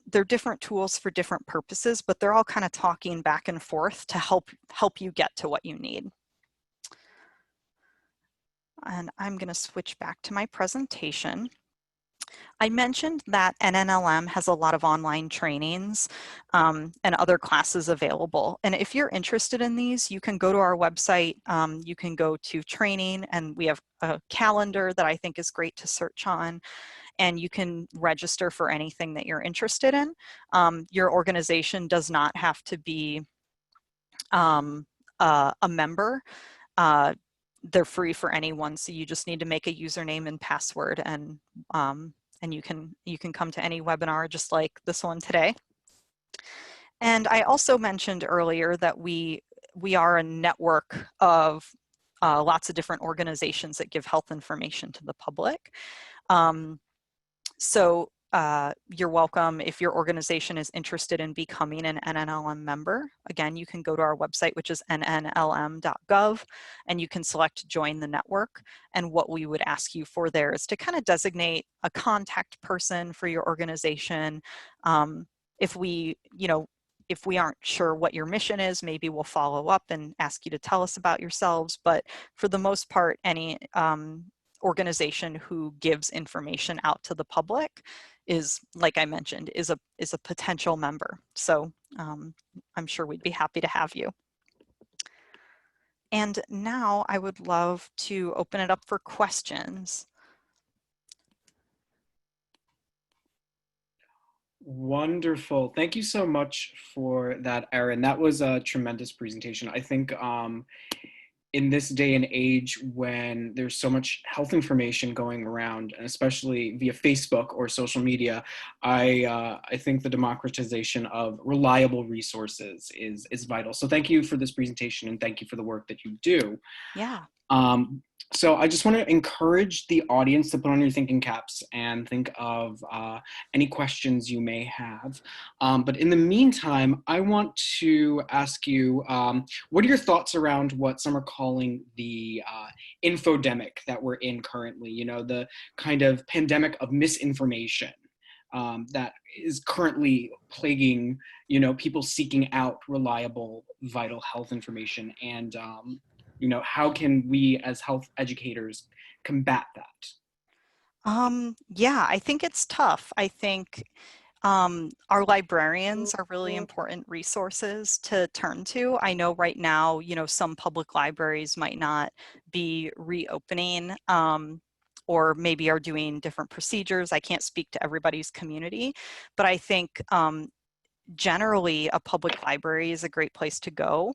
tools for different purposes, but they're all kind of talking back and forth to help you get to what you need. And I'm going to switch back to my presentation. I mentioned that Nnlm has a lot of online trainings and other classes available. And if you're interested in these, you can go to our website, you can go to training, and we have a calendar that I think is great to search on. And you can register for anything that you're interested in. Your organization does not have to be a member. They're free for anyone, so you just need to make a username and password, and you can come to any webinar just like this one today. And I also mentioned earlier that we are a network of lots of different organizations that give health information to the public. So you're welcome if your organization is interested in becoming an Nnlm member. Again, you can go to our website, which is nnlm.gov, and you can select join the network. And what we would ask you for there is to kind of designate a contact person for your organization. If we aren't sure what your mission is, maybe we'll follow up and ask you to tell us about yourselves. But for the most part, any organization who gives information out to the public is, like I mentioned, is a potential member. So I'm sure we'd be happy to have you. And now I would love to open it up for questions. Wonderful. Thank you so much for that, Erin. That was a tremendous presentation. I think in this day and age when there's so much health information going around, and especially via Facebook or social media, I think the democratization of reliable resources is vital. So thank you for this presentation, and thank you for the work that you do. Yeah. So I just want to encourage the audience to put on your thinking caps and think of any questions you may have. But in the meantime, I want to ask you, what are your thoughts around what some are calling the infodemic that we're in currently? You know, the kind of pandemic of misinformation that is currently plaguing, you know, people seeking out reliable, vital health information. And you know, how can we as health educators combat that? Yeah, I think it's tough. I think our librarians are really important resources to turn to. I know right now, you know, some public libraries might not be reopening or maybe are doing different procedures. I can't speak to everybody's community, but I think generally a public library is a great place to go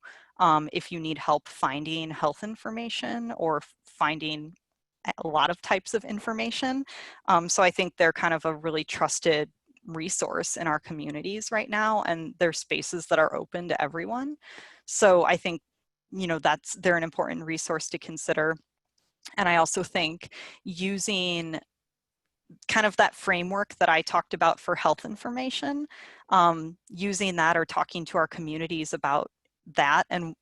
if you need help finding health information or finding a lot of types of information. So I think they're kind of a really trusted resource in our communities right now, and they're spaces that are open to everyone. So I think, you know, they're an important resource to consider. And I also think using kind of that framework that I talked about for health information, using that or talking to our communities about that and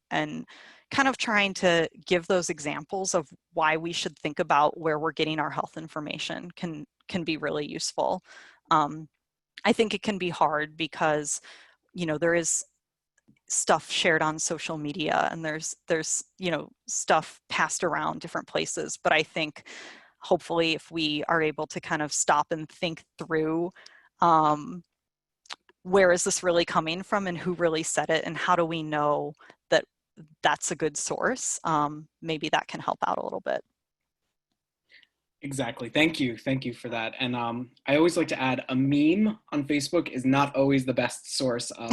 kind of trying to give those examples of why we should think about where we're getting our health information can be really useful. I think it can be hard because, you know, there is stuff shared on social media and there's you know, stuff passed around different places, but I think hopefully if we are able to kind of stop and think through where is this really coming from and who really said it and how do we know that that's a good source, maybe that can help out a little bit. Exactly. Thank you. Thank you for that. And I always like to add, a meme on Facebook is not always the best source of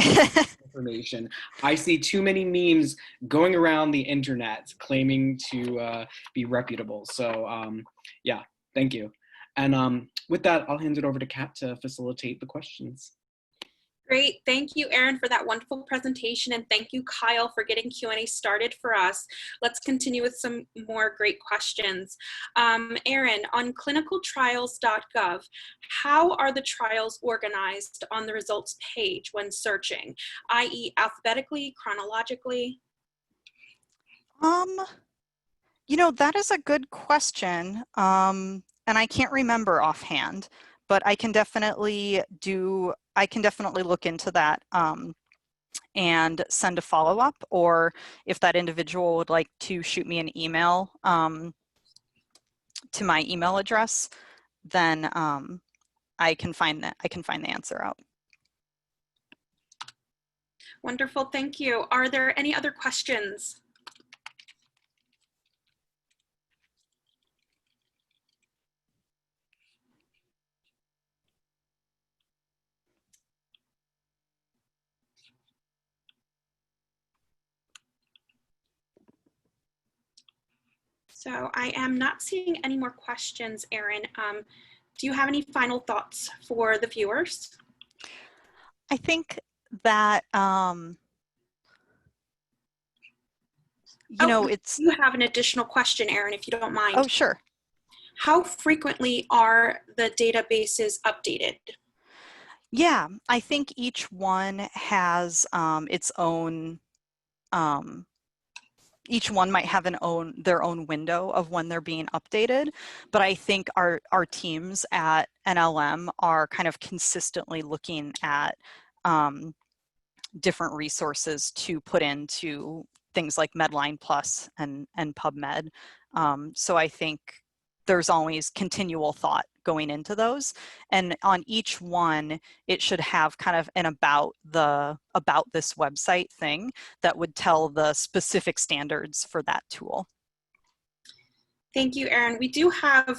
information. I see too many memes going around the internet claiming to be reputable. So yeah, thank you. And with that, I'll hand it over to Kat to facilitate the questions. Great. Thank you, Erin, for that wonderful presentation. And thank you, Kyle, for getting Q&A started for us. Let's continue with some more great questions. Erin, on clinicaltrials.gov, how are the trials organized on the results page when searching, i.e. alphabetically, chronologically? You know, that is a good question. And I can't remember offhand, but I can definitely look into that and send a follow-up, or if that individual would like to shoot me an email to my email address, then I can find the answer out. Wonderful, thank you. Are there any other questions? So I am not seeing any more questions, Erin. Do you have any final thoughts for the viewers? I think that, you know, it's... You have an additional question, Erin, if you don't mind. Oh, sure. How frequently are the databases updated? Yeah, I think each one has its own, each one might have their own window of when they're being updated, but I think our teams at Nnlm are kind of consistently looking at different resources to put into things like Medlineplus and Pubmed. So I think there's always continual thought going into those, and on each one it should have kind of an about this website thing that would tell the specific standards for that tool. Thank you, Erin. We do have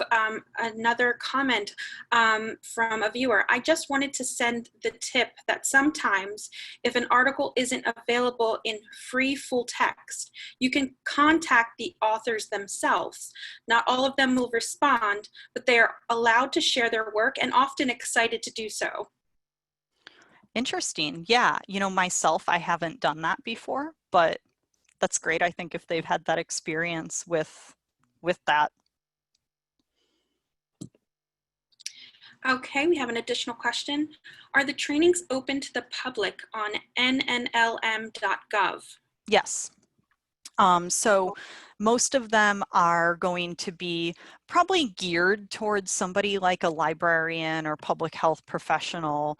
another comment from a viewer. I just wanted to send the tip that sometimes if an article isn't available in free full text, you can contact the authors themselves. Not all of them will respond, but they are allowed to share their work and often excited to do so. Interesting. Yeah, you know, myself, I haven't done that before, but that's great. I think if they've had that experience with with that. Okay, we have an additional question. Are the trainings open to the public on nnlm.gov? Yes. So most of them are going to be probably geared towards somebody like a librarian or public health professional,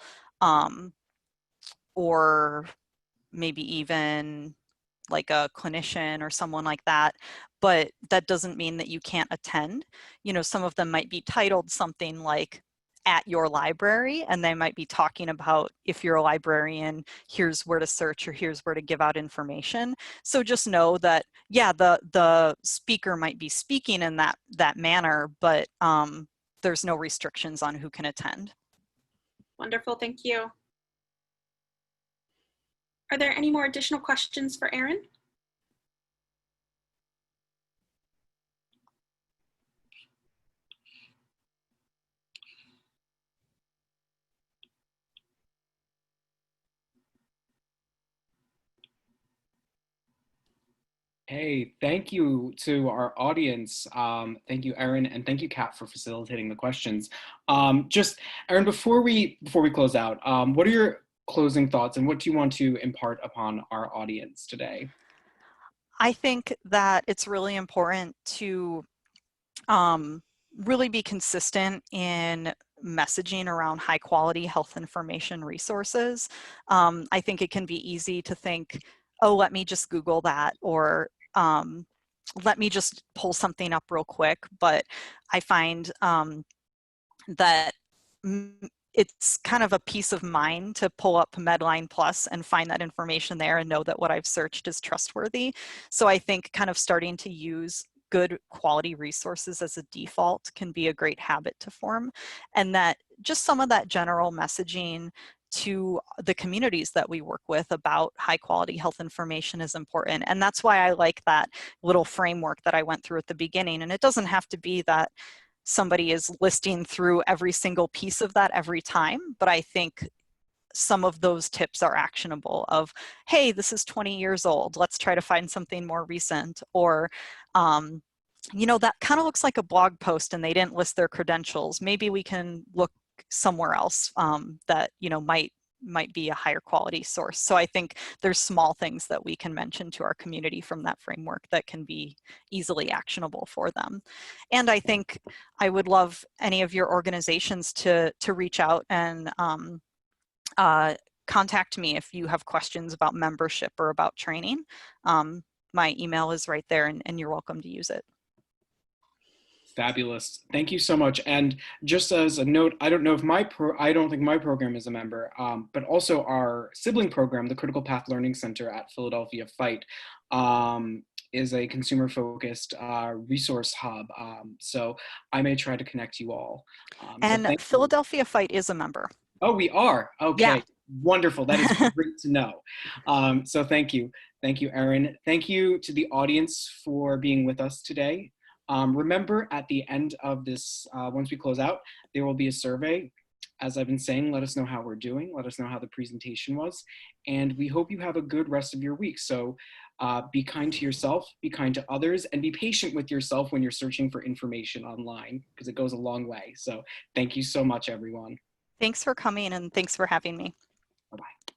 or maybe even like a clinician or someone like that, but that doesn't mean that you can't attend. You know, some of them might be titled something like at your library, and they might be talking about, if you're a librarian, here's where to search or here's where to give out information. So just know that, yeah, the speaker might be speaking in that manner, but there's no restrictions on who can attend. Wonderful, thank you. Are there any more additional questions for Erin? Hey, thank you to our audience. Thank you, Erin, and thank you, Kat, for facilitating the questions. Just, Erin, before we close out, what are your closing thoughts, and what do you want to impart upon our audience today? I think that it's really important to really be consistent in messaging around high quality health information resources. I think it can be easy to think, oh, let me just Google that, or let me just pull something up real quick. But I find that it's kind of a peace of mind to pull up Medlineplus and find that information there and know that what I've searched is trustworthy. So I think kind of starting to use good quality resources as a default can be a great habit to form, and that just some of that general messaging to the communities that we work with about high quality health information is important. And that's why I like that little framework that I went through at the beginning. And it doesn't have to be that somebody is listing through every single piece of that every time, but I think some of those tips are actionable of, hey, this is 20 years old, let's try to find something more recent, or you know, that kind of looks like a blog post and they didn't list their credentials, maybe we can look somewhere else that, you know, might be a higher quality source. So I think there's small things that we can mention to our community from that framework that can be easily actionable for them. And I think I would love any of your organizations to reach out and contact me if you have questions about membership or about training. My email is right there, and you're welcome to use it. Fabulous. Thank you so much. And just as a note, I don't know if I don't think my program is a member, but also our sibling program, the Critical Path Learning Center at Philadelphia Fight, is a consumer-focused resource hub. So I may try to connect you all. And so Philadelphia Fight is a member. Oh, we are. Okay. Yeah. Wonderful. That is great to know. So thank you. Thank you, Erin. Thank you to the audience for being with us today. Remember, at the end of this, once we close out, there will be a survey. As I've been saying, let us know how we're doing. Let us know how the presentation was. And we hope you have a good rest of your week. So be kind to yourself, be kind to others, and be patient with yourself when you're searching for information online, because it goes a long way. So thank you so much, everyone. Thanks for coming, and thanks for having me. Bye-bye.